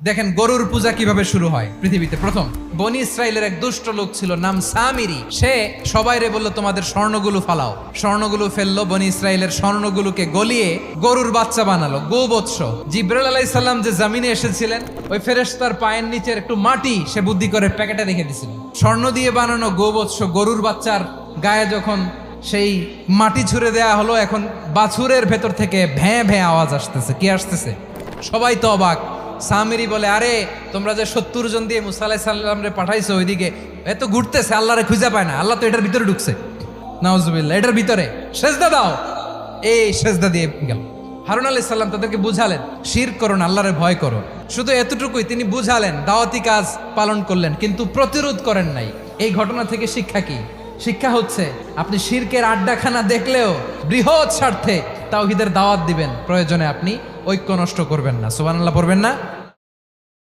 দেখেন গরুর পূজা কিভাবে শুরু হয় পৃথিবীতে প্রথম। বনি ইসরায়েলের এক দুষ্ট লোক ছিল, নাম সামিরি। সে সবাইরে বলল তোমাদের স্বর্ণগুলো ফালাও। স্বর্ণগুলো ফেললো, বনি ইসরায়েলের স্বর্ণগুলোকে গলিয়ে গরুর বাচ্চা বানালো, গোবৎস। জিব্রাইল আলাইহিস সালাম যে জমিনে এসেছিলেন, ওই ফেরেশতার পায়ের নিচের একটু মাটি সে বুদ্ধি করে প্যাকেটে রেখে দিছিল। স্বর্ণ দিয়ে বানানো গোবৎস গরুর বাচ্চার গায়ে যখন সেই মাটি ছুঁড়ে দেয়া হলো, এখন বাছুরের ভেতর থেকে ভ্যাঁ ভ্যাঁ আওয়াজ আসতেছে। কি আসতেছে? সবাই তো অবাক। সামিরি বলে, আরে তোমরা যে 70 জন দিয়ে মুসা আলাইহিস সালাম রে পাঠাইছো ওইদিকে, এত ঘুরতেছে, আল্লাহরে খুঁজে পায় না। আল্লাহ তো এটার ভিতরে ঢুকছে, নাউজুবিল্লাহ, এটার ভিতরে সেজদা দাও। এই সেজদা দিয়ে গেল। হারুন আলাইহিস সালাম তাদেরকে বুঝালেন, শিরক করো না, আল্লাহরে ভয় করো। শুধু এতটুকুই তিনি বুঝালেন, দাওয়াতি কাজ পালন করলেন, কিন্তু প্রতিরোধ করেন নাই। এই ঘটনা থেকে শিক্ষা কি? শিক্ষা হচ্ছে, আপনি শিরকের আড্ডাখানা দেখলেও বৃহৎ স্বার্থে তাওহীদের দাওয়াত দিবেন, প্রয়োজনে আপনি ঐক্য নষ্ট করবেন না। সুবহানাল্লাহ পড়বেন না?